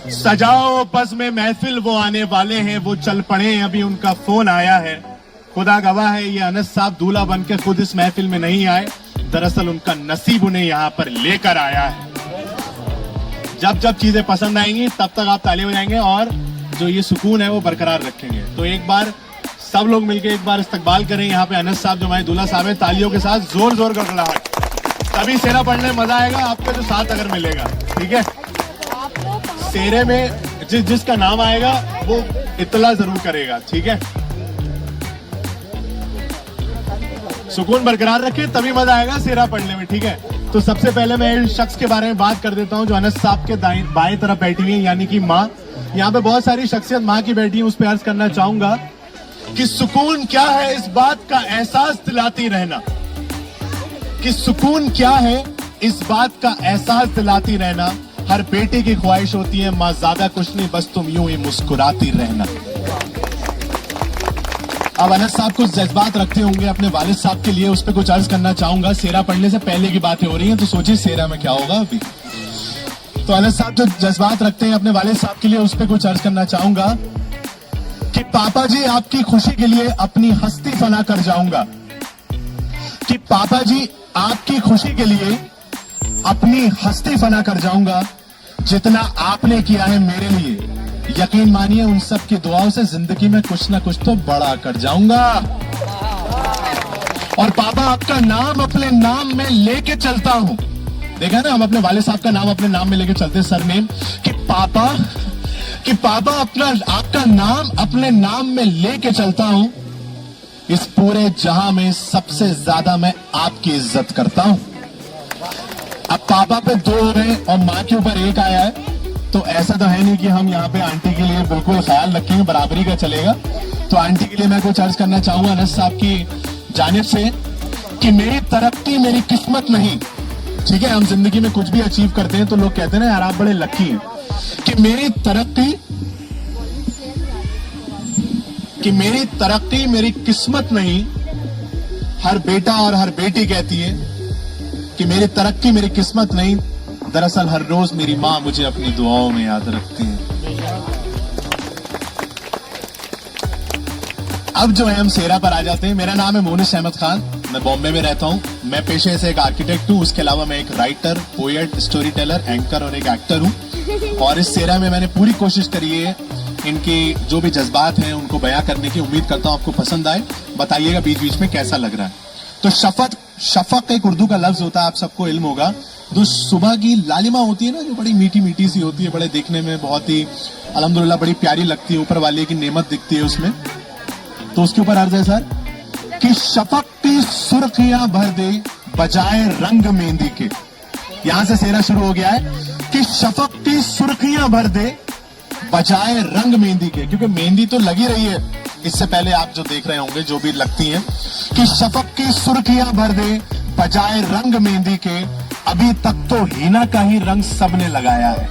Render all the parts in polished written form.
सजाओ बस में महफिल, वो आने वाले हैं, वो चल पड़े, अभी उनका फोन आया है। खुदा गवाह है, ये अनस साहब दूल्हा बनकर खुद इस महफिल में नहीं आए, दरअसल उनका नसीब उन्हें यहां पर लेकर आया है। जब जब चीजें पसंद आएंगी तब तक आप ताली बजाएंगे और जो ये सुकून है वो बरकरार रखेंगे। तो एक बार सब लोग मिलकर एक बार इस्तकबाल करें यहाँ पे अनस साहब जो हमारे दूल्हा साहब हैं, तालियों के साथ जोर जोर कर रहा है, तभी सेहरा पढ़ने में मजा आएगा आपको, जो साथ अगर मिलेगा। ठीक है, सेहरे में जिसका नाम आएगा वो इत्तला जरूर करेगा। ठीक है, सुकून बरकरार रखे तभी मजा आएगा सेहरा पढ़ने में। ठीक है, तो सबसे पहले मैं इस शख्स के बारे में बात कर देता हूं जो अनस साहब के बाएं तरफ बैठी है, यानी कि माँ। यहाँ पे बहुत सारी शख्सियत माँ की बैठी है, उस पर अर्ज करना चाहूंगा कि सुकून क्या है इस बात का एहसास दिलाती रहना, कि सुकून क्या है इस बात का एहसास दिलाती रहना। हर बेटे की ख्वाहिश होती है माँ ज्यादा कुछ नहीं, बस तुम यूं ही मुस्कुराती रहना। अब अनस साहब कुछ जज्बात रखते होंगे अपने वालिद साहब के लिए, उस पर कुछ अर्ज करना चाहूंगा। सेहरा पढ़ने से पहले की बातें हो रही हैं, तो सोचिए सेहरा में क्या होगा अभी। तो अनस साहब जो जज्बात रखते हैं अपने वालिद साहब के लिए, उस पर कुछ अर्ज करना चाहूंगा कि पापा जी आपकी खुशी के लिए अपनी हस्ती फना कर जाऊंगा, कि पापा जी आपकी खुशी के लिए अपनी हस्ती फना कर जाऊंगा। जितना आपने किया है मेरे लिए, यकीन मानिए उन सब की दुआओं से जिंदगी में कुछ ना कुछ तो बड़ा कर जाऊंगा। और पापा आपका नाम अपने नाम में लेके चलता हूं। देखा ना, हम अपने वाले साहब का नाम अपने नाम में लेके चलते, सरनेम, कि पापा अपना आपका नाम अपने नाम में लेके चलता हूं। इस पूरे जहां में सबसे ज्यादा मैं आपकी इज्जत करता हूं। अब पापा पे 2 हैं और माँ के ऊपर 1 आया है, तो ऐसा तो है नहीं कि हम यहाँ पे आंटी के लिए बिल्कुल ख्याल रखेंगे, बराबरी का चलेगा। तो आंटी के लिए मैं कुछ अर्ज करना चाहूंगा अनस साहब की जानिब से कि मेरी तरक्की मेरी किस्मत नहीं। ठीक है, हम जिंदगी में कुछ भी अचीव करते हैं तो लोग कहते हैं ना यार आप बड़े लकी हैं, कि मेरी तरक्की मेरी किस्मत नहीं। हर बेटा और हर बेटी कहती है कि मेरी तरक्की मेरी किस्मत नहीं, दरअसल हर रोज मेरी माँ मुझे अपनी दुआओं में याद रखती है। अब जो है हम सेहरा पर आ जाते हैं। मेरा नाम है मोनिश अहमद खान, मैं बॉम्बे में रहता हूँ। मैं पेशे से एक आर्किटेक्ट हूँ, उसके अलावा मैं एक writer, poet, story teller, anchor और एक एक्टर हूँ। और इस सेहरा में मैंने पूरी कोशिश करी है इनकी जो भी जज्बात हैं उनको बयां करने की। उम्मीद करता हूँ आपको पसंद आए, बताइएगा बीच बीच में कैसा लग रहा है। तो शफक एक उर्दू का लफ्ज होता है, आप सबको इल्म होगा। जो सुबह की लालिमा होती है ना, जो बड़ी मीठी मीठी सी होती है, बड़े देखने में बहुत ही अल्हम्दुलिल्लाह बड़ी प्यारी लगती है, ऊपर वाले की नेमत दिखती है उसमें। तो उसके ऊपर अर्ज है सर कि शफक की सुर्खियां भर दे बजाए रंग मेहंदी के। यहां से सेहरा शुरू हो गया है कि शफक की सुर्खियां भर दे बजाए रंग मेहंदी के, क्योंकि मेहंदी तो लगी रही है इससे पहले, आप जो देख रहे होंगे जो भी लगती हैं, कि शफक की सुर्खियां भर दे बजाए रंग मेहंदी के। अभी तक तो हीना का ही रंग सबने लगाया है,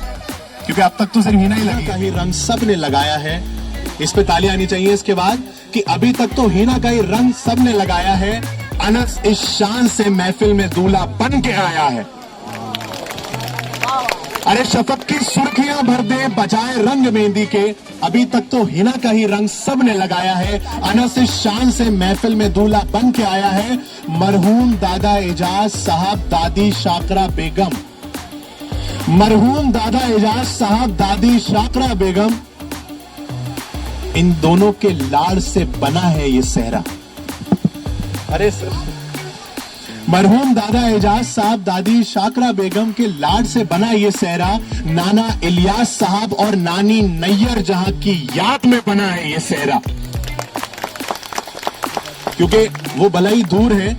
क्योंकि अब तक तो सिर्फ हीना ही लगी का ही रंग सबने लगाया है। इस पे ताली आनी चाहिए इसके बाद कि अभी तक तो हीना का ही रंग सबने लगाया है। अनस इस शान से महफिल में दूल्हा बन के आया है। अरे शफक की सुर्खियां भर दे बजाए रंग मेहंदी के, अभी तक तो हिना का ही रंग सबने लगाया है। अनस इस शान से महफिल में दूल्हा बन के आया है। मरहूम दादा एजाज साहब दादी शाकरा बेगम, मरहूम दादा एजाज साहब दादी शाकरा बेगम, इन दोनों के लाड़ से बना है ये सेहरा। अरे सर, मरहूम दादा एजाज साहब दादी शाकरा बेगम के लाड से बना ये सेहरा नाना इलियास साहब और नानी नैयर जहां की याद में बना है ये सेहरा। क्योंकि वो भले ही दूर है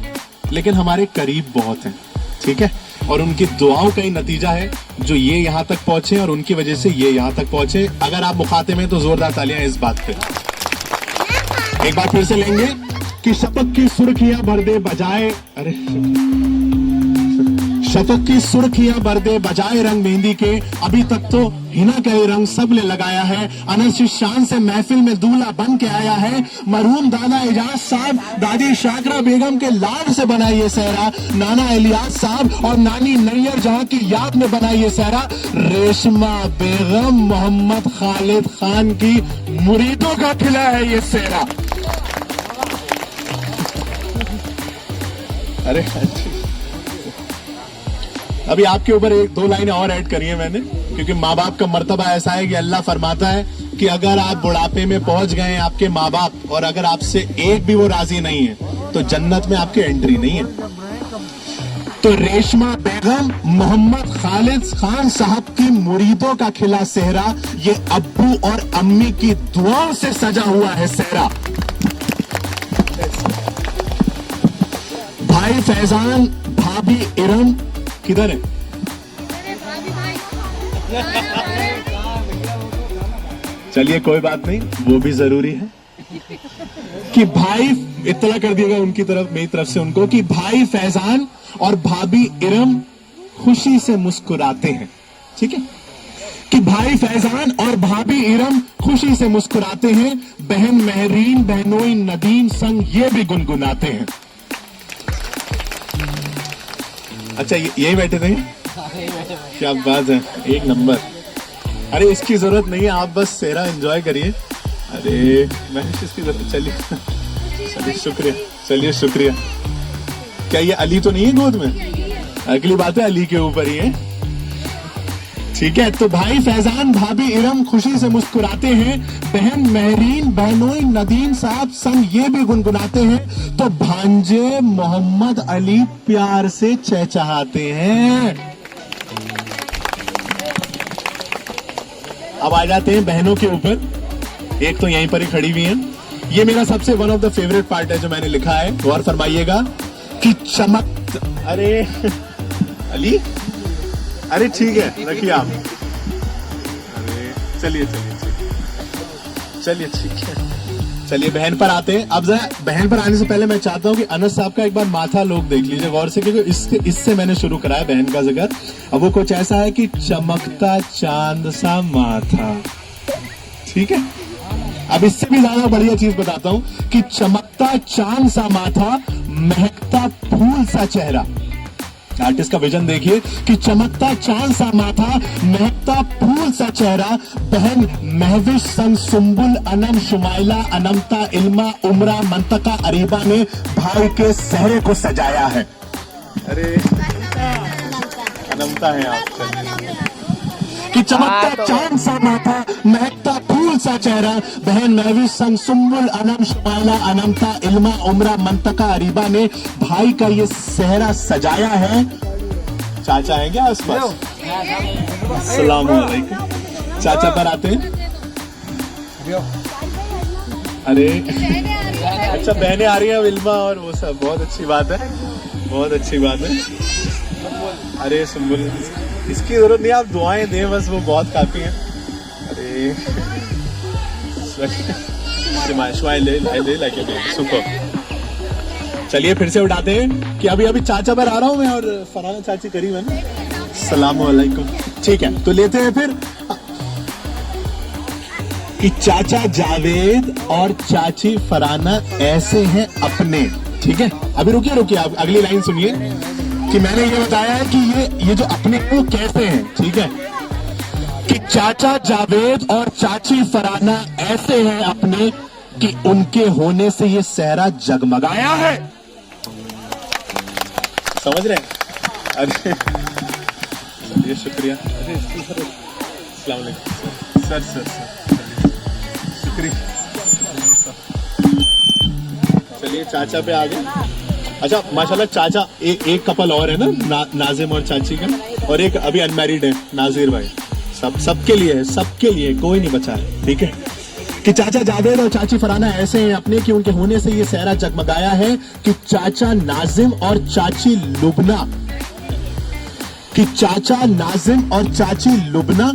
लेकिन हमारे करीब बहुत है। ठीक है, और उनकी दुआओं का ही नतीजा है जो ये यहां तक पहुंचे और उनकी वजह से ये यहां तक पहुंचे। अगर आप मुखातिब हैं तो जोरदार तालियां इस बात पे। एक बार फिर से लेंगे कि शफक की सुर्खियां भर दे बजाए, अरे शतक की सुर्खियां बरदे बजाए रंग मेहंदी के, अभी तक तो हिना का ये रंग सबने लगाया है। अनस इस शान से महफिल में दूल्हा बन के आया है। मरहूम दादा एजाज साहब दादी शाकरा बेगम के लाड से बना ये सहरा, नाना इलियास साहब और नानी नैयर जहां की याद में बना ये सहरा, रेशमा बेगम मोहम्मद खालिद खान की मुरीदों का खिला है ये सहरा। अरे अभी आपके ऊपर एक दो लाइनें और ऐड करी है मैंने, क्योंकि माँ बाप का मर्तबा ऐसा है कि अल्लाह फरमाता है कि अगर आप बुढ़ापे में पहुंच गए हैं आपके माँ बाप और अगर आपसे एक भी वो राजी नहीं है तो जन्नत में आपकी एंट्री नहीं है। तो रेशमा बेगम मोहम्मद खालिद खान साहब की मुरीदों का खिला सेहरा, ये अब्बू और अम्मी की दुआओं से सजा हुआ है सेहरा। भाई फैजान भाभी इरम किधर है? चलिए कोई बात नहीं, वो भी जरूरी है कि भाई इत्तला कर दिएगा उनकी तरफ, मेरी तरफ से उनको, कि भाई फैजान और भाभी इरम खुशी से मुस्कुराते हैं। ठीक है कि भाई फैजान और भाभी इरम खुशी से मुस्कुराते हैं, बहन महरीन बहनोई नदीम संग ये भी गुनगुनाते हैं। अच्छा यही बैठे थे? क्या बात है, एक नंबर। अरे इसकी जरूरत नहीं है, आप बस सेहरा एंजॉय करिए। अरे मैं इसकी जरूरत, चलिए शुक्रिया, चलिए शुक्रिया। क्या ये अली तो नहीं है गोद में? अगली बात है अली के ऊपर ही है। ठीक है, तो भाई फैजान भाभी इरम खुशी से मुस्कुराते हैं, बहन महरीन बहनोई नदीम साहब संग ये भी गुनगुनाते हैं, तो भांजे मोहम्मद अली प्यार से चहचहाते हैं। अब आ जाते हैं बहनों के ऊपर। एक तो यहीं पर ही खड़ी हुई है, ये मेरा सबसे one of the favourite part है जो मैंने लिखा है। गौर फरमाइएगा कि चमक, अरे अली, अरे ठीक है रखिए आप। अरे चलिए ठीक है, चलिए बहन पर आते हैं। अब जरा बहन पर आने से पहले मैं चाहता हूं कि अनस साहब का एक बार माथा लोग देख लीजिए गौर से, क्योंकि इससे मैंने शुरू कराया बहन का जिक्र। अब वो कुछ ऐसा है कि चमकता चांद सा माथा। ठीक है, अब इससे भी ज्यादा बढ़िया चीज बताता हूं कि चमकता चांद सा माथा, महकता फूल सा चेहरा। आर्टिस्ट का विजन देखिए कि चमकता चांद सा माथा, महकता फूल सा चेहरा, बहन महविश संग सुम्बुल अनम शुमाइला अनमता इल्मा उमरा मंतका अरीबा ने भाई के सहरे को सजाया है। अरे अनमता है आप। कि चमकता चांद सा माथा, महकता फूल सा चेहरा, बहन महविश संग सुम्बुल अनम शुमाइला अनमता इल्मा उमरा मंतका अरीबा ने भाई का ये सेहरा सजाया है। चाचा है क्या आसपास? अस्सलाम वालेकुम। चाचा पर आते हैं। अरे अच्छा बहनें आ रही हैं इल्मा और वो सब, बहुत अच्छी बात है, बहुत अच्छी बात है। अरे सुम्बुल इसकी जरूरत नहीं, आप दुआएं दें बस, वो बहुत काफी है। अरे चलिए फिर से उठाते हैं कि अभी चाचा पर आ रहा हूं मैं और फराना चाची करीब है ना। सलाम वालेकुम। ठीक है, तो लेते हैं फिर कि चाचा जावेद और चाची फराना ऐसे हैं अपने। ठीक है, अभी रुकिए आप अगली लाइन सुनिए कि मैंने ये बताया है कि ये जो अपने वो कैसे हैं। ठीक है, कि चाचा जावेद और चाची फराना ऐसे हैं अपने कि उनके होने से ये सहरा जगमगाया है। समझ रहे हैं? अरे ये शुक्रिया। अरे अस्सलाम वालेकुम सर शुक्रिया। चलिए चाचा पे आ गए। अच्छा माशाल्लाह चाचा एक कपल और है ना, नाजिम और चाची का, और एक अभी अनमैरिड है नाजिर भाई। सबके लिए है, सबके लिए, कोई नहीं बचा है। ठीक है, कि चाचा जावेद और चाची फराना ऐसे हैं अपने कि उनके होने से ये सहरा जगमगाया है। कि चाचा नाजिम और चाची लुबना, कि चाचा नाजिम और चाची लुबना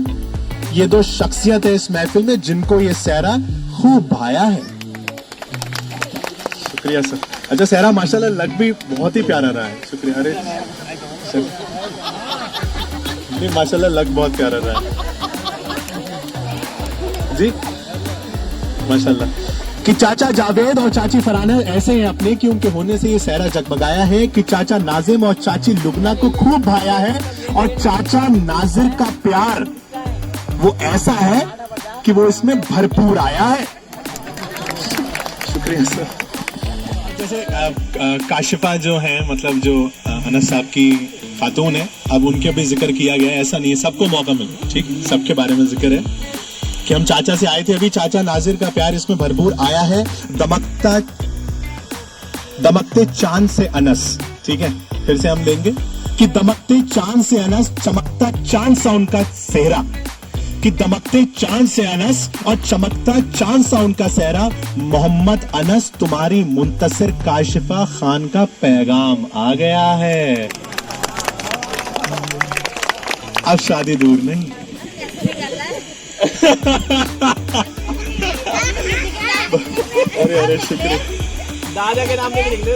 ये दो शख्सियत है इस महफिल में जिनको ये सहरा खूब भाया है। शुक्रिया सर। अच्छा सहरा माशाल्लाह लग भी बहुत ही प्यारा रहा है। शुक्रिया। अरे सर नहीं माशाल्लाह लग बहुत प्यारा रहा है जी, माशाल्लाह। कि चाचा जावेद और चाची फराना ऐसे हैं अपने कि उनके होने से ये सहरा जगमगाया है, कि चाचा नाजिम और चाची लुबना को खूब भाया है, और चाचा नाजिर का प्यार वो ऐसा है कि वो इसमें भरपूर आया है। शुक्रिया सर। जैसे काशिफा जो है, मतलब जो अनस साहब की खातून है, अब उनके भी जिक्र किया गया है, ऐसा नहीं है, सबको मौका मिले, ठीक, सबके बारे में जिक्र है कि हम चाचा से आए थे अभी, चाचा नाजिर का प्यार इसमें भरपूर आया है। दमकते चांद से अनस, ठीक है, फिर से हम लेंगे कि दमकते चांद से अनस, चमकता चांद सा उनका सेहरा, कि दमकते चांद से अनस और चमकता चांद सा उनका सेहरा, मोहम्मद अनस तुम्हारी मुंतसिर काशिफा खान का पैगाम आ गया है। अब शादी दूर नहीं। अरे अरे शुक्रिया। दादा के नाम पे लिख दे।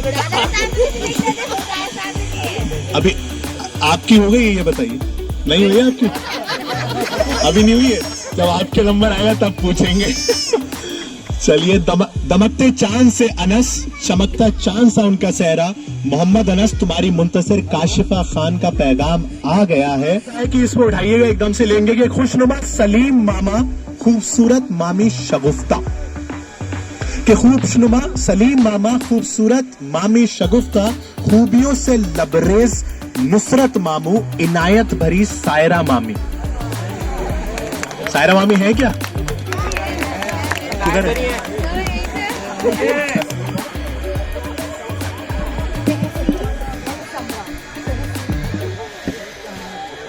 अभी आपकी हो गई, ये बताइए। नहीं हुई है आपकी? अभी नहीं हुई है, जब आपके नंबर आएगा तब पूछेंगे। चलिए, दमकते चांद से अनस, चमकता चांद सा उनका सेहरा, मोहम्मद अनस तुम्हारी मुंतसिर काशिफा खान का पैगाम आ गया है कि इसमें उठाइएगा, एकदम से लेंगे कि खुशनुमा सलीम मामा खूबसूरत मामी शगुफ्ता, कि खुशनुमा सलीम मामा खूबसूरत मामी शगुफ्ता, खूबियों से लबरेज नुसरत मामू, इनायत भरी सायरा मामी। सायरा मामी है क्या? किधर है?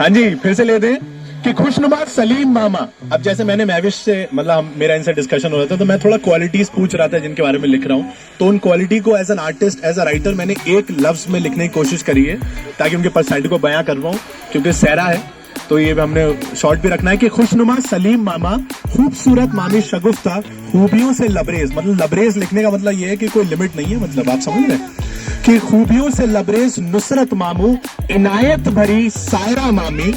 हाँ जी, फिर से ले दें कि खुशनुमा सलीम मामा। अब जैसे मैंने महविश से, मतलब मेरा इनसे डिस्कशन हो रहा था, तो मैं थोड़ा क्वालिटीज पूछ रहा था जिनके बारे में लिख रहा हूँ, तो उन क्वालिटी को as an artist, as a writer मैंने एक लफ्ज में लिखने की कोशिश करी है ताकि उनके पर्सनैलिटी को बयां कर पाऊं, क्योंकि सहरा है तो ये हमने शॉर्ट भी रखना है कि खुशनुमा सलीम मामा खूबसूरत मामी शगुफ्ता, खूबियों से लबरेज, मतलब लबरेज लिखने का मतलब ये है कि कोई लिमिट नहीं है, मतलब आप समझ रहे हैं, कि खूबियों से लबरेज नुसरत मामू, इनायत भरी सायरा मामी।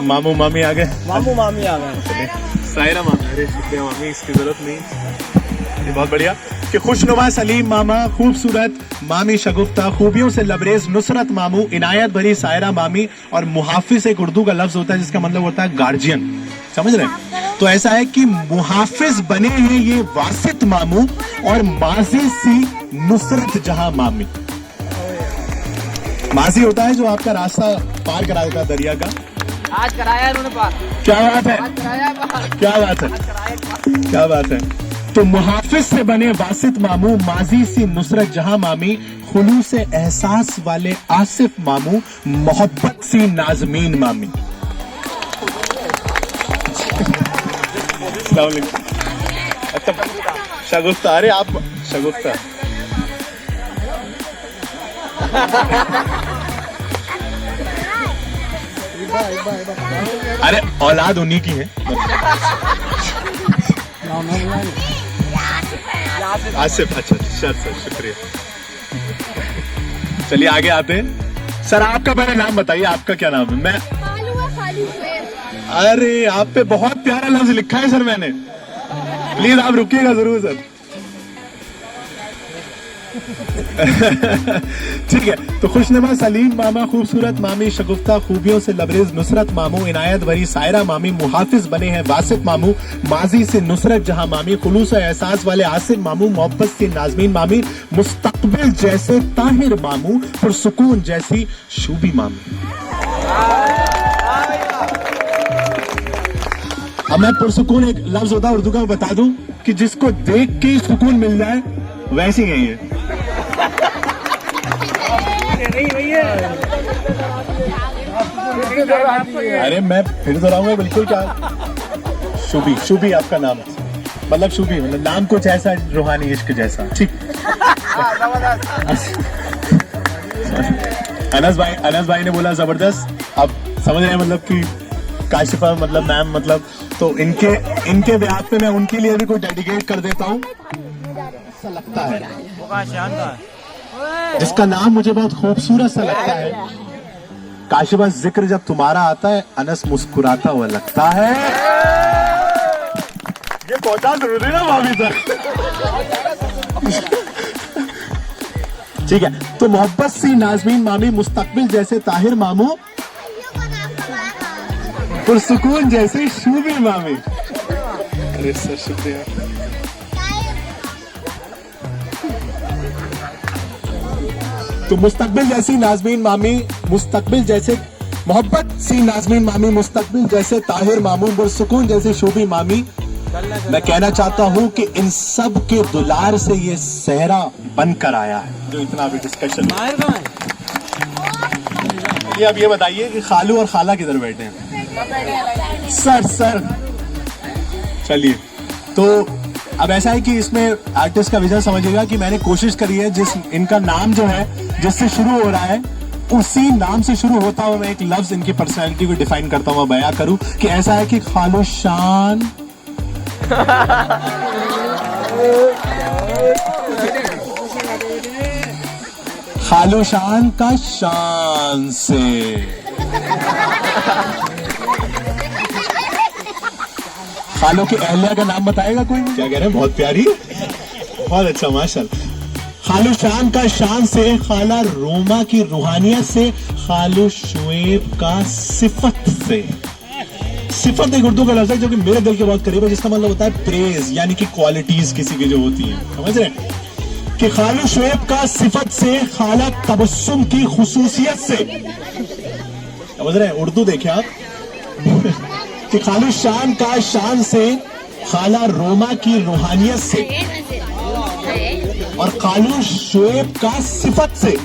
मामू मामी आ गए, मामू मामी आ गए, सायरा मामी। अरे शुक्रिया मामी, इसकी जरूरत नहीं, ये बहुत बढ़िया। कि खुशनुमा सलीम मामा खूबसूरत मामी शगुफ्ता, खूबियों से लबरेज नुसरत मामू, इनायत भरी सायरा मामी, और मुहाफिज एक उर्दू का लफ्ज होता है जिसका मतलब होता है गार्जियन, समझ रहे हैं? तो ऐसा है कि मुहाफिज बने हैं ये वासित मामू, और माजी सी नुसरत जहां मामी। माजी होता है जो आपका रास्ता पार करा देता है दरिया का। आज कराया उन्होंने पार। क्या बात है, क्या बात है, क्या बात है। तो मुहाफिज से बने वासित मामू, माजी सी नुसरत जहां मामी, खुलू से एहसास वाले आसिफ मामू, मोहब्बत सी नाजमीन मामी। शगुफ्ता, अरे आप शगुफ्ता, अरे औलाद उन्हीं की है। आसिफ, अच्छा सर, शुक्रिया। चलिए आगे आते हैं। सर आपका पहले नाम बताइए, आपका क्या नाम है? मैं अरे आप पे बहुत प्यारा लफ्ज लिखा है सर मैंने, प्लीज आप रुकिएगा जरूर सर। ठीक है, तो खुशनुमा सलीम मामा खूबसूरत मामी शगुफ्ता, खूबियों से लबरेज नुसरत मामू, इनायत भरी सायरा मामी, मुहाफिज बने हैं वासित मामू, माजी से नुसरत जहां मामी, खुलूस एहसास वाले आसिफ मामू, मोहब्बत से नाजमीन मामी, मुस्तकबिल जैसे ताहिर मामू, पुरसुकून जैसी शूबी मामी। अब मैं पुरसुकून एक लफ्ज होता है उर्दू का, बता दूं कि जिसको देख के सुकून मिल जाए वैसी है ये। अरे मैं फिर दोहराऊंगा बिल्कुल, क्या शुभी, शुभी आपका नाम, मतलब शुभी, मतलब नाम कुछ ऐसा रूहानी इश्क जैसा, ठीक। अनस भाई ने बोला जबरदस्त। अब समझ रहे हैं मतलब कि काशिफा मतलब मैम, मतलब तो इनके ब्याह पे मैं उनके लिए भी कोई डेडिकेट कर देता हूँ, ऐसा लगता है। जिसका नाम मुझे बहुत खूबसूरत सा लगता है। काशिबा, जिक्र जब तुम्हारा आता है अनस मुस्कुराता हुआ लगता है। ये पहुंचा जरूरी ना भाभी तक। ठीक है, तो मोहब्बत सी नाज़मीन मामी, मुस्तकबिल जैसे ताहिर मामू, पुरसुकून जैसे शूबी मामी। अरे सर शुक्रिया। तो मुस्तकबिल जैसी नाज़मीन मामी, मुस्तकबिल जैसे मोहब्बत सी नाज़मीन मामी, मुस्तकबिल जैसे ताहिर मामू, पुरसुकून जैसे शूबी मामी। मैं कहना चाहता हूं कि इन सब के दुलार से ये सहरा बनकर आया है जो इतना अभी डिस्कशन। ये अब ये बताइए कि खालू और खाला किधर बैठे हैं? सर चलिए, तो अब ऐसा है कि इसमें आर्टिस्ट का विजन समझिएगा कि मैंने कोशिश करी है जिस इनका नाम जो है जिससे शुरू हो रहा है उसी नाम से शुरू होता हुआ मैं एक लफ्ज इनकी पर्सनैलिटी को डिफाइन करता हुआ बयां करूं कि ऐसा है कि खालू शान खालू शान का शान से। खालो की अहलिया का नाम बताएगा कोई? क्या कह रहे हैं? बहुत प्यारी, बहुत अच्छा, माशाल्लाह। खालू शान का शान से, खाला रोमा की रूहानियत से, खालू शुएब का सिफत से। सिफत एक उर्दू का लफ्ज है जो कि मेरे दिल के बहुत करीब है, जिसका मतलब होता है प्रेज, यानी कि क्वालिटीज किसी की जो होती हैं, समझ रहे हैं? कि खालू शुएब का सिफत से, खाला तबस्सुम की खुसूसियत से, समझ रहे हैं? उर्दू देखे आप। कि खालू शान का शान से, खाला रोमा की रूहानियत से, और खालू शुएब का सिफत से,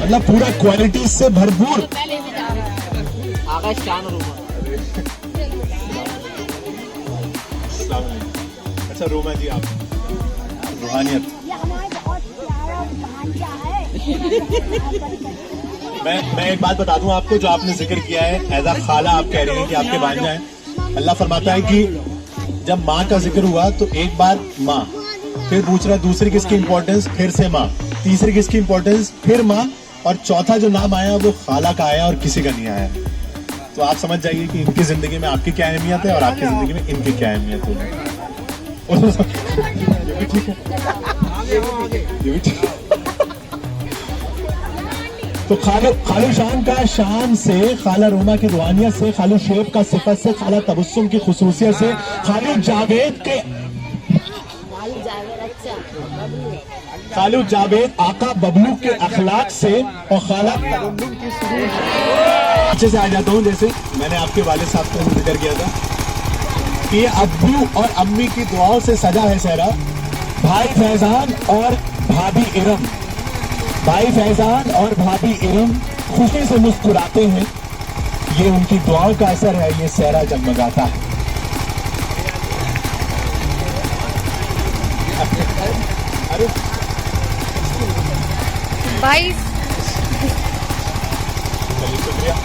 मतलब पूरा क्वालिटी से भरपूर। अच्छा रोमा जी, आप रूहानियत। मैं एक बात बता दूं आपको, जो आपने जिक्र किया है एज आ खाला, आप कह रहे हैं कि आपके भांजा हैं। अल्लाह फरमाता है कि जब माँ का जिक्र हुआ तो एक बार माँ, फिर पूछ रहा दूसरी किसकी इंपॉर्टेंस, फिर से माँ, तीसरी किसकी इंपॉर्टेंस, फिर माँ, और चौथा जो नाम आया वो खाला का आया और किसी का नहीं आया। तो आप समझ जाइए कि इनकी जिंदगी में आपकी क्या अहमियत है और आपकी जिंदगी में इनकी क्या अहमियत होगी। ये भी ठीक है, ये भी ठीक है। तो खालू शान का शान से, खाला रोमा की रूहानियत से, खालू शुएब का सिफत से, खाला तबस्सुम की खुसूसियत से, खालू जावेद आका बबलू के अखलाक से, और खाला तरन्नुम की अच्छे से आ जाता हूँ। जैसे मैंने आपके वालिद साहब को जिक्र किया था कि ये अब्बू और अम्मी की दुआओं से सजा है सहरा। भाई फैजान और भाभी इरम, भाई फैजान और भाभी इरम खुशी से मुस्कुराते हैं, ये उनकी दुआओं का असर है, ये सहरा जगमगाता है। अरे भाई शुक्रिया।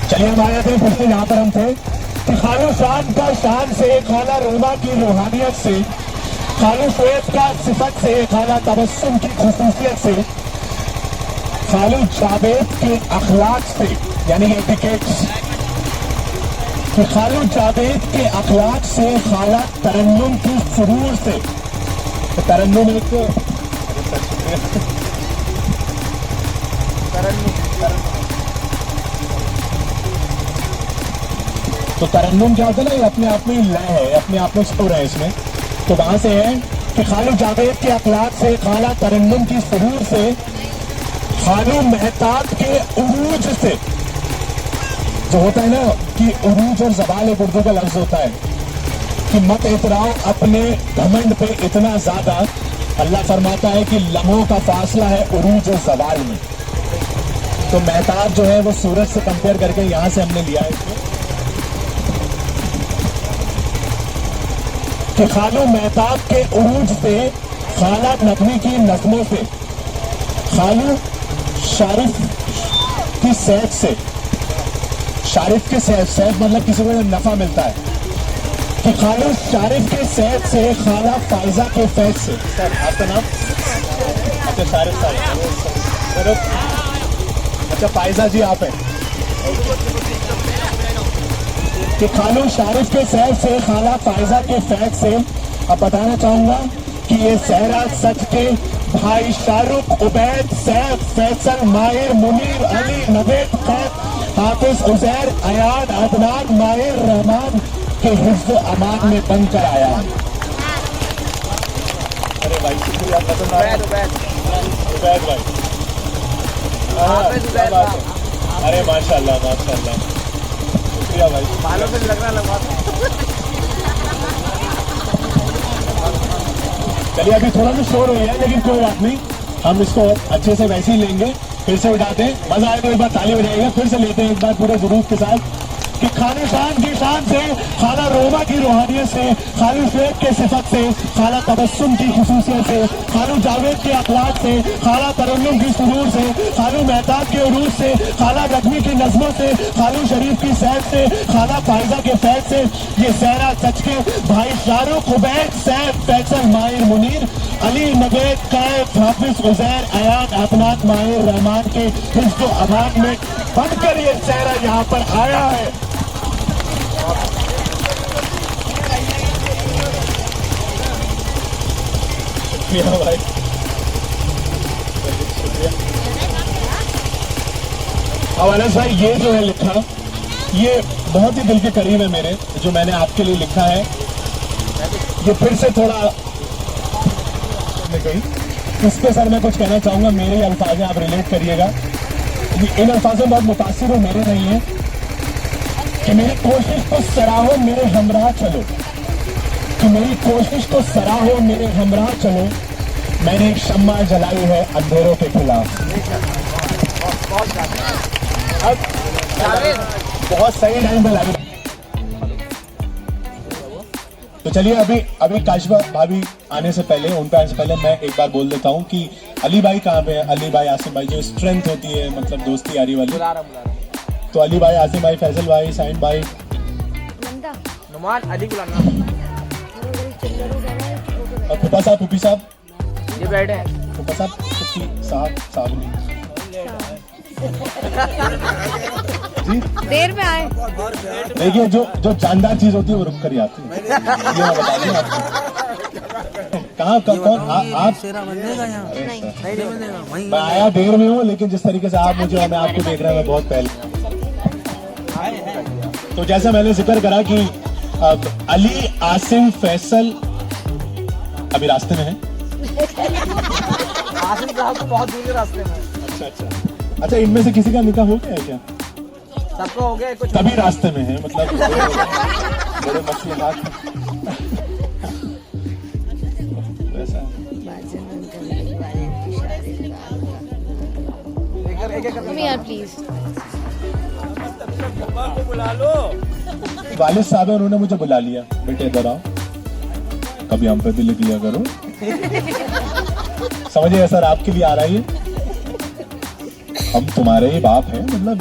चलिए हम आए थे फिर से यहाँ पर हम थे कि खालू शान का शान से, खाला रोमा की रूहानियत से, खालू शुएब का सिफत से, खाला तबस्सुम की खुसूसियत से, खालू जावेद के अखलाक से, यानी एटिकेट्स, कि खालू जावेद के अखलाक से, खाला तरन्नुम की सुरूर से। तो तरन्नुम एक तो तरन्नुम क्या होता है ना, ये अपने आप में लय है, अपने आप में सुर है इसमें। तो वहां से है कि खालू जावेद के अखलाक से, खाला तरन्नुम की सुरूर से, खालू मेहताब के उरूज से। जो होता है ना कि उरूज और ज़वाल एक उर्दू का लफ्ज होता है कि मत इतराओ अपने घमंड पे इतना ज्यादा। अल्लाह फरमाता है कि लम्हों का फासला है उरूज और ज़वाल में। तो मेहताब जो है वो सूरज से कंपेयर करके यहां से हमने लिया है इसको कि खालू मेहताब के उरूज से, खाला नगमी की नज़मों से, खालू शारिफ की सेहत से। शारिफ के सेहत मतलब किसी को नफा मिलता है कि खालू शारिफ के सेहत से, खाला फायजा के फैज से। सर आपका नाम? अच्छा सारे चलो अच्छा फायजा जी आप हैं कि खालू शारिफ के सैफ से खाला फायजा के फैक से अब बताना चाहूंगा कि ये सहरा सच के भाई शाहरुख उबैद सैफ फैसल माहिर मुनीर अली नवेद खैफ हाफिज उजैर अयाद अदनान माहिर रहमान के हिफ्ज़ अमान में बनकर आया। अरे भाई शुक्रिया पसंद आया उबैद भाई क्या बात है। अरे माशाल्लाह माशाल्लाह शुक्रिया भाई बालों से लग रहा लगवा चलिए अभी थोड़ा सा शोर हो गया लेकिन कोई बात नहीं हम इसको अच्छे से वैसे ही लेंगे फिर से उठाते हैं मजा आए तो एक बार ताली बजाइएगा फिर से लेते हैं एक बार पूरे जुलूस के साथ कि खाने शान की शान से खाला रोमा की रूहानियत से खालू शेख के सिफत से खाला तबस्सुम की खुसूसियत से खालू जावेद के अखलाक से खाला तरन्नुम की सुरूर से खालू मेहताब के उरूज से खाला रजमी की नज़मों से खालू शरीफ की सैफ से खाला फायजा के फैज से ये सहरा सच के भाई शाहरुख उबैद सैफ फैसल माहिर मुनीर अली नवेद कैफ हाफिज उजैर अयान अदनान माहिर रहमान के हिफ्ज़ अमान में बनकर ये सहरा यहाँ पर आया है। भाई अब अनस भाई ये जो है लिखा ये बहुत ही दिल के करीब है मेरे जो मैंने आपके लिए लिखा है ये फिर से थोड़ा कही इस पे सर मैं कुछ कहना चाहूंगा मेरे अल्फाज आप रिलेट करिएगा इन अल्फाजों में बहुत मुतासिर हो मेरे नहीं है कि मेरी कोशिश को सराहो मेरे हमराह चलो कि मेरी कोशिश को सराहो मेरे हमराह चलो मैंने एक शम्मा जलाई है अंधेरों के खिलाफ। अब बहुत सही टाइम पे लगी तो चलिए अभी काशिफा भाभी आने से पहले उन पे आने से पहले मैं एक बार बोल देता हूँ कि अली भाई कहाँ पे है अली भाई आसिम भाई जो स्ट्रेंथ होती है मतलब दोस्ती यारी वाली तो अली भाई आसिम भाई फैसल भाई साइम भाई नुमान अली बुलाना और फूफा साहब फूफी साहब ये बैठे हैं फूफा साहब फूफी साहब साहब जी देर में आए देखिए जो जानदार चीज होती है वो रुक कर ही आती है ये मैं बता दूं आपको कहाँ कौन आप मैं आया देर में हूँ लेकिन जिस तरीके से आप मुझे मैं आपको देख रहा हूँ मैं बहुत पहले तो जैसा मैंने जिक्र करा कि अली आसिम फैसल अभी रास्ते में है आसिम साहब तो बहुत दूर के रास्ते में अच्छा इनमें से किसी का निकाह हो गया है क्या सबको हो गया कुछ तभी रास्ते में है मतलब बड़े मसले वैसा यार प्लीज बुला लो वालिद साहब उन्होंने मुझे बुला लिया बेटे इधर आओ कभी हम पे भी लिख लिया करो समझिए सर आपके लिए आ रहा है हम तुम्हारे ही बाप हैं मतलब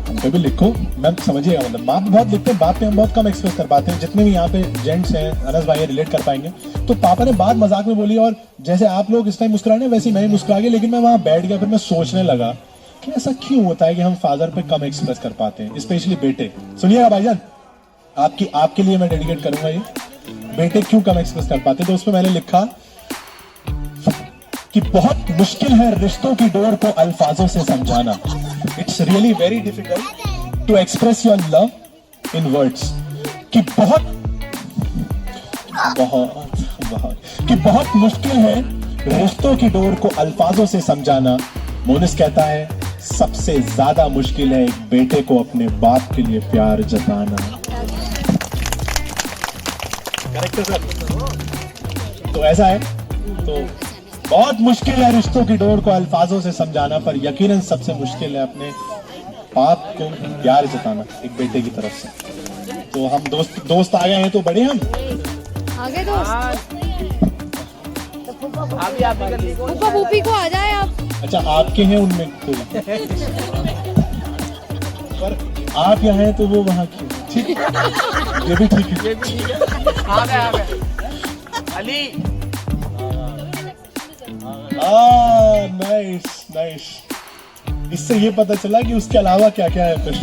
हम पे भी लिखो मैम समझिएगा मतलब बाप बहुत लिखते हैं बाप पे हम बहुत कम एक्सप्रेस कर पाते हैं जितने भी यहाँ पे जेंट्स हैं अनस भाई रिलेट कर पाएंगे तो पापा ने बात मजाक में बोली और जैसे आप लोग इस टाइम मुस्कुराने वैसे ही मैं मुस्कुरा गया लेकिन मैं वहां बैठ गया फिर मैं सोचने लगा कि ऐसा क्यों होता है कि हम फादर पे कम एक्सप्रेस कर पाते हैं स्पेशली बेटे सुनिएगा भाईजान आपके लिए मैं डेडिकेट करूंगा ये बेटे क्यों कम एक्सप्रेस कर पाते तो उसमें मैंने लिखा कि बहुत मुश्किल है रिश्तों की डोर को अल्फाजों से समझाना it's really very difficult to express your love in words कि बहुत मुश्किल है रिश्तों की डोर को अल्फाजों से समझाना मोनिस कहता है सबसे ज्यादा मुश्किल है एक बेटे को अपने बाप के लिए प्यार जताना करेक्ट है सर तो ऐसा है तो बहुत मुश्किल है रिश्तों की डोर को अल्फाजों से समझाना पर यकीनन सबसे मुश्किल है अपने बाप को प्यार जताना एक बेटे की तरफ से तो हम दोस्त आ गए हैं तो बड़े हम आगे दोस्त अभी आप ही कर ली फूफा फूफी को आ जाए आप अच्छा आपके हैं उनमें कोई पर आप यहाँ हैं तो वो वहाँ की ठीक ये भी ठीक है ये भी ठीक है आ गए अली नाइस नाइस। इससे ये पता चला कि उसके अलावा क्या क्या है फिर।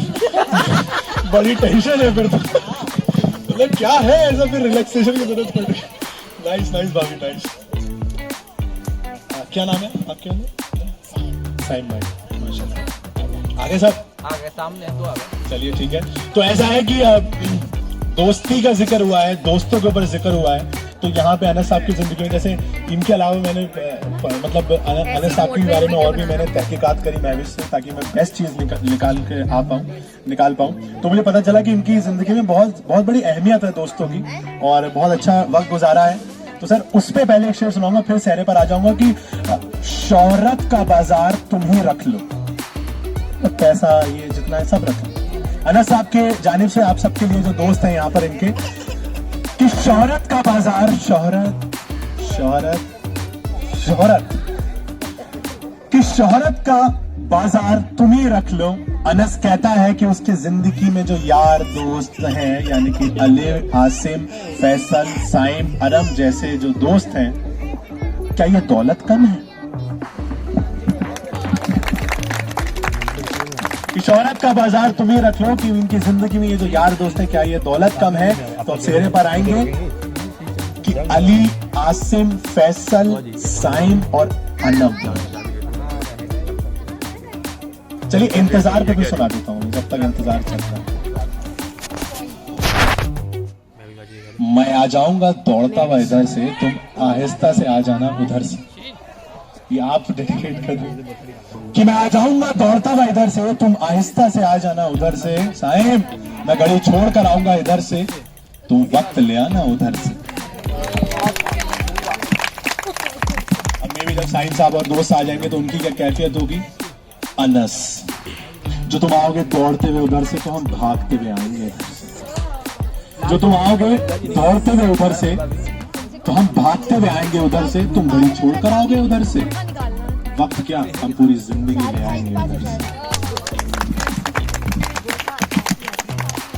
बड़ी टेंशन है फिर तो। मतलब क्या है ऐसा फिर रिलैक्सेशन की जरूरत पड़ रही है। नाइस नाइस भाभी नाइस। क्या नाम है आपके? साइम भाई माशाल्लाह। आगे सब आगे सामने तो आगे। चलिए ठीक है। तो ऐसा है कि दोस्ती का जिक्र हुआ है, दोस्तों के ऊपर जिक्र हुआ है। तो यहाँ पे अनस साहब की जिंदगी में जैसे इनके अलावा मैंने मतलब अनस साहब के बारे में और भी मैंने तहकीकात करी महविश से, ताकि मैं बेस्ट चीज निकाल पाऊँ। तो मुझे पता चला कि इनकी जिंदगी में बहुत बहुत बड़ी अहमियत है दोस्तों की, और बहुत अच्छा वक्त गुजारा है। तो सर उस पे पहले एक शेर सुनाऊंगा, फिर सहरे पर आ जाऊंगा कि शोहरत का बाजार तुम ही रख लो, पैसा ये जितना है सब रख लो। अनस साहब के जानिब से आप सबके लिए जो दोस्त हैं यहाँ पर इनके, कि शोहरत का बाजार, शोहरत शोहरत शोहरत कि शोहरत का बाजार तुम ही रख लो। अनस कहता है कि उसकी जिंदगी में जो यार दोस्त हैं, यानी कि अली, आसिम, फैसल, साइम, अरम जैसे जो दोस्त हैं, क्या ये दौलत कम है? कि शोहरत का बाजार तुम ही रख लो, कि इनकी जिंदगी में ये जो यार दोस्त हैं, क्या ये दौलत कम है? तो अब सेहरे पर आएंगे कि अली, आसिम, फैसल, साइम और अनम। चलिए इंतजार पे भी सुना देता हूँ जब तक इंतजार चल रहा है। मैं आ जाऊंगा दौड़ता हुआ इधर से, तुम आहिस्ता से आ जाना उधर से। ये आप डेडिकेट कर दो कि मैं आ जाऊंगा दौड़ता हुआ इधर से, तुम आहिस्ता से आ जाना उधर से। साइम मैं गाड़ी छोड़ कर आऊंगा इधर से, तुम वक्त ले आना उधर से। अब मैं भी जब साइम साहब और दोस्त आ जाएंगे तो उनकी क्या कैफियत होगी? अनस जो तुम आओगे दौड़ते हुए उधर से, तो हम भागते हुए आएंगे। जो तुम आओगे दौड़ते हुए उधर से, तो हम भागते हुए आएंगे उधर से। तुम घड़ी छोड़कर आओगे उधर से, वक्त क्या हम पूरी जिंदगी ले आएंगे उधर से।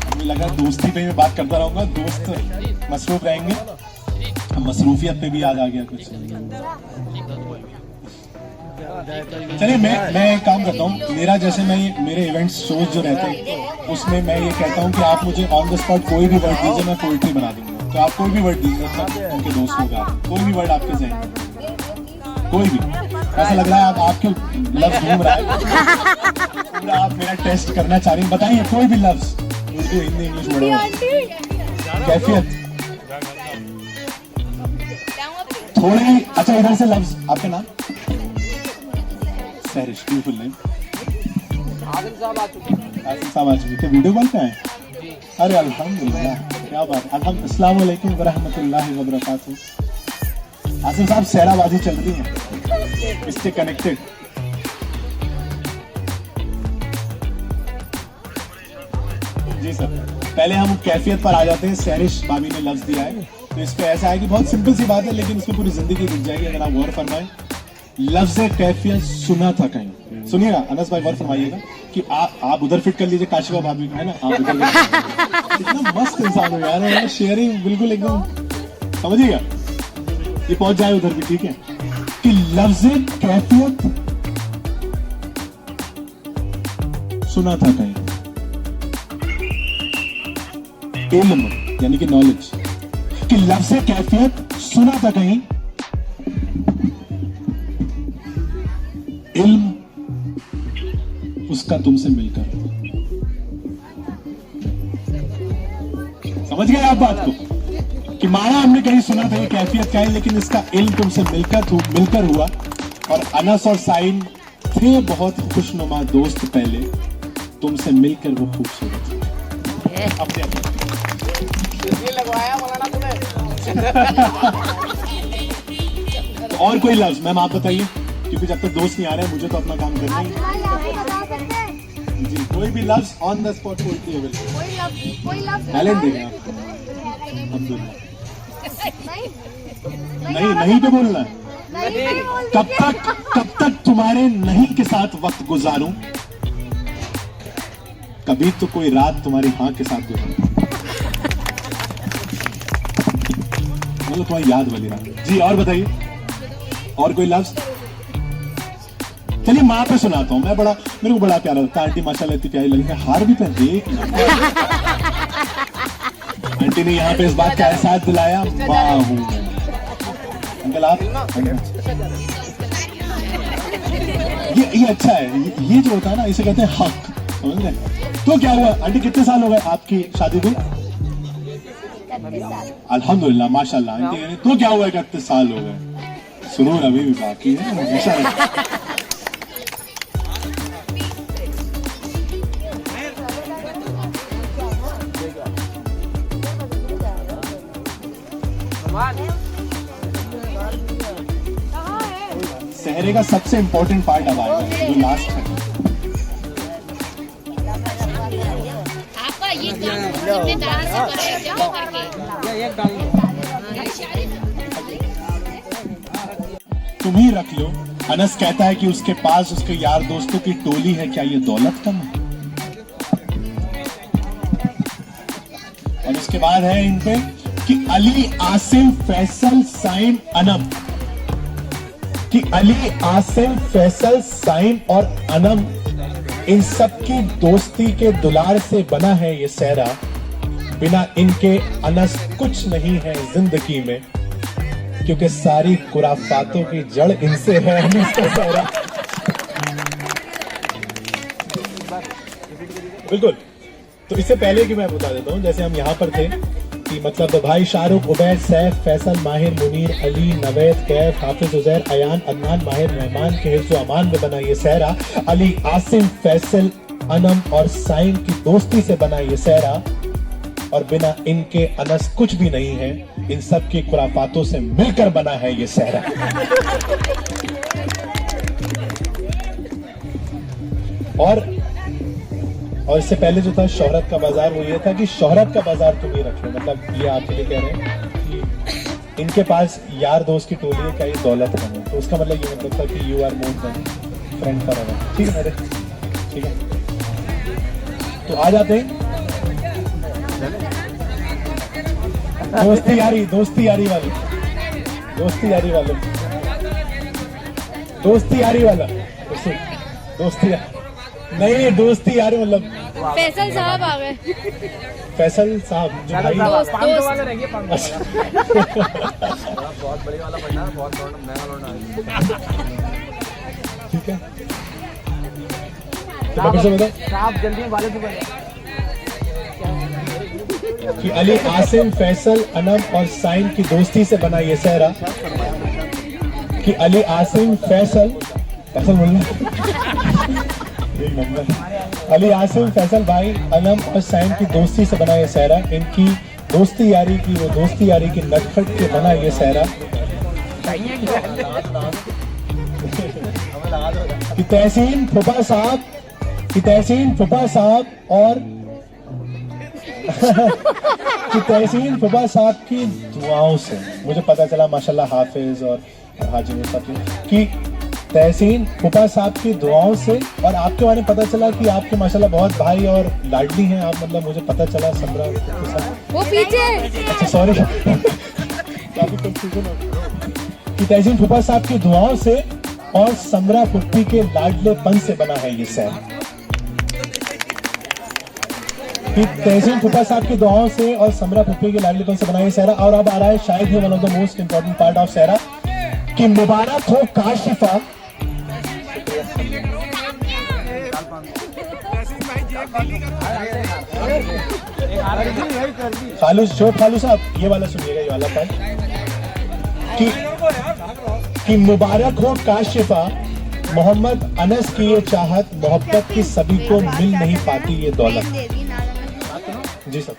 मुझे लगा दोस्ती पे मैं बात करता रहूंगा, दोस्त मसरूफ रहेंगे, मसरूफियत पे भी याद आ गया कुछ। चलिए मैं एक काम करता हूँ, मेरा जैसे मेरे इवेंट्स शोज जो रहते हैं उसमें मैं ये कहता हूँ कि आप मुझे ऑन द स्पॉट कोई भी वर्ड दीजिए, मैं पोइट्री बना दूंगा। तो आप कोई भी वर्ड दीजिए उनके दोस्तों का, कोई भी वर्ड आपके जहन में, कोई भी। ऐसा लग रहा है आपके लफ्ज घूम रहा है, पूरा आप मेरा टेस्ट करना चाह रही हैं। बताइए कोई भी लफ्ज, उर्दू, हिंदी, इंग्लिश, वर्ड। कैफियत थोड़ी अच्छा, इधर से लफ्ज। आपका नाम? Sahrish, beautiful name. आसिम साहब आ चुके हैं। आसिम साहब आ चुके थे, वीडियो कॉल पे आए? अरे अल्हम्दुलिल्लाह, क्या बात। अस्सलाम वालेकुम व रहमतुल्लाहि व बरकातहू। आसिम साहब सहराबाजी चल रही है, इससे कनेक्टेड। जी सर, पहले हम कैफियत पर आ जाते हैं। सहरिश भाभी ने लफ्ज दिया है, तो इस पे ऐसा है कि बहुत सिंपल सी बात है, लेकिन इसमें पूरी जिंदगी दिख जाएगी अगर आप गौर फरमाएं। लफ्ज कैफियत सुना था कहीं, सुनिएगा अनस भाई, गौर फरमाइएगा कि आप उधर फिट कर लीजिए, काशिफा भाभी है ना, आप उधर। इतना मस्त इंसान हो यार, शेयरिंग बिल्कुल एकदम, समझिएगा। ये पहुंच जाए उधर भी, ठीक है। कि लफ्ज कैफियत सुना था कहीं, इल्म यानी कि नॉलेज, कि लफ्ज कैफियत सुना था कहीं, इल्म उसका तुमसे मिलकर। समझ गए आप बात को, कि माना हमने कहीं सुना था ये कैफियत का है, लेकिन इसका इल्म तुमसे मिलकर हुआ। और अनस और साइम थे बहुत खुशनुमा दोस्त पहले, तुमसे मिलकर वो खूबसूरत अपने लगवाया मौलाना तुम्हें। और कोई लफ्ज मैम आप बताइए, क्योंकि जब तक दोस्त नहीं आ रहे मुझे तो अपना काम करना ही है। जी कोई भी लफ्ज on the spot poetry available, talent देंगे आपको। नहीं पे बोलना है। कब तक तुम्हारे नहीं के साथ वक्त गुजारूं, कभी तो कोई रात तुम्हारी हाँ के साथ गुजारूं, मतलब तुम्हारी याद वाली रात। जी और बताइए, और कोई लफ्ज? चलिए माँ पे सुनाता हूँ। मेरे को बड़ा प्यारा लगता है। आंटी माशाल्लाह इतनी प्यारी लगती है, हार भी पहनती है। आंटी ने यहाँ पे इस बात का एहसास दिलाया, माँ हूँ मैं। अंकल आप ये अच्छा है। ये जो होता है ना, इसे कहते हैं हक, समझ रहे? तो क्या हुआ आंटी, कितने साल हो गए आपकी शादी को? अल्हम्दुलिल्लाह माशाल्लाह आंटी। तो क्या हुआ 31 साल हो गए, सुरूर अभी भी बाकी है। सहरे का सबसे इंपॉर्टेंट पार्ट अब आएगा, जो लास्ट है। आपका ये काम जिम्मेदारी से करे जाओ करके। तुम ही रख लो। अनस कहता है कि उसके पास उसके यार दोस्तों की टोली है, क्या ये दौलत कम है? और उसके बाद है इन पे कि अली आसिम फैसल साइम अनम, कि अली आसिम फैसल साइम और अनम, इन सबकी दोस्ती के दुलार से बना है ये सहरा। बिना इनके अनस कुछ नहीं है जिंदगी में, क्योंकि सारी खुराफातों की जड़ इनसे है अनस का सहरा। बिल्कुल। तो इससे पहले कि मैं बता देता हूँ, जैसे हम यहाँ पर थे कि मतलब तो भाई शाहरुख, उबैद, सैफ, फैसल, माहिर, मुनीर, अली, नवेद, कैफ, हाफिज, उजैर, अयान, अदनान, माहिर, रहमान के हिफ्ज़ व अमान में बना ये सहरा। अली, आसिम, फैसल, अनम और साइम की दोस्ती से बना ये सहरा, और बिना इनके अनस कुछ भी नहीं है। इन सब की खुराफातों से मिलकर बना है ये सहरा। और इससे पहले जो था शोहरत का बाजार, वो ये था कि शोहरत का बाजार तुम ही रख लो। मतलब ये आपके लिए कह रहे हैं कि इनके पास यार दोस्त की टोली है, क्या ये दौलत कम है? तो उसका मतलब ये मतलब था कि you are more than friend forever. ठीक है मेरे, ठीक है। तो आ जाते हैं दोस्ती यारी वाली, दोस्ती यारी वाला, दोस्ती नहीं, दोस्ती यारी मतलब फैसल साहब आ गए। फैसल साहब जो भाई दोस्त वाला रह गया, बहुत बड़ी वाला पड़ना, बहुत महंगा लौटना। ठीक है, तो मैं फिर से बताऊं आप जल्दी वाले से बने कि अली, आसिम, फैसल, अनम और साइम की दोस्ती से बना ये सहरा। कि अली, आसिम, फैसल बोलना अली, आसिम, फैसल भाई, अनम और साइम की दोस्ती से बना ये सहरा। इनकी दोस्ती यारी की, वो दोस्ती यारी की नटखट के बना ये सहरा। कि तहसीन फुफा साहब, और कि तहसीन फुफा साहब की दुआओं से मुझे पता चला माशाल्लाह हाफिज और हाजी मुस्तफी की तहसीन फुफा साहब की दुआओं से, और आपके बारे में पता चला कि आपके माशाल्लाह बहुत भाई और लाडली हैं आप। मतलब मुझे पता चला समरा वो पीछे। अच्छा सॉरी काफी कंफ्यूजन हो गया। कि तहसीन फुफा साहब की दुआओं से और समरा फुप्पी के लाडलेपन से बना है ये सहरा। कि तहसीन फुफा साहब की दुआओं से और समरा फुप्पी के लाडलेपन से बना ये सहरा। और अब आ रहा है शायद ही one of the most important part of सहरा, कि मुबारक हो काशिफा। खालू साहब ये वाला सुनिएगा, ये वाला पार्ट कि मुबारक हो काशिफा, मोहम्मद अनस की ये चाहत, मोहब्बत की सभी को मिल नहीं पाती ये दौलत। जी सर,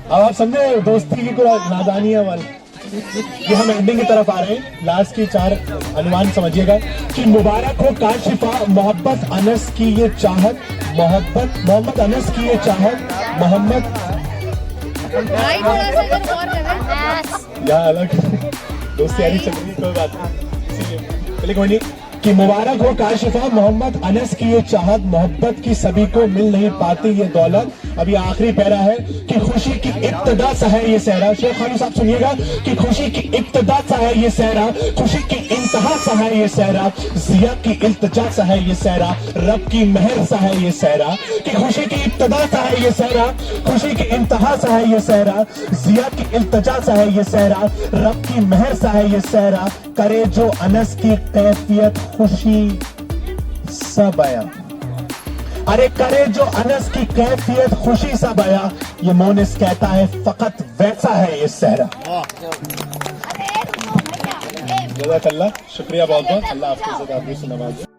अब आप समझे दोस्ती की कोई नादानियां वाली। ये हम एंडिंग की तरफ आ रहे हैं, लास्ट की 4 अनुमान समझिएगा। कि मुबारक हो काशिफा, मोहब्बत अनस की ये चाहत, मोहम्मद अनस की ये चाहत, मोहम्मद भाई थोड़ा सा इधर गौर करें। या अलग दोस्ती यारी चल रही है, कोई बात नहीं, चलिए कोई नहीं। कि मुबारक हो काशिफा, मोहम्मद अनस की ये चाहत, मोहब्बत की सभी को मिल नहीं पाती ये दौलत। अभी आखिरी पैरा है कि खुशी की इब्तदा सा है ये सहरा। शेख खानू साहब सुनिएगा कि खुशी की इब्तदा सा है ये सहरा, खुशी की इंतहा सा है ये सहरा, जिया की इल्तिजा सा है ये सहरा, रब की मेहर सा है ये सहरा। कि खुशी की इब्तदा सा है ये सहरा, खुशी की इंतहा सा है ये सहरा, जिया की इल्तिजा सा है ये सहरा, रब की मेहर सा है ये सहरा। करे जो अनस की कैफियत खुशी सा बया, अरे करे जो अनस की कैफियत खुशी सा बया, ये मोनिस कहता है फकत वैसा है ये सहरा। जज़ाकल्लाह, शुक्रिया बहुत बहुत। अल्लाह आपको नवाजे।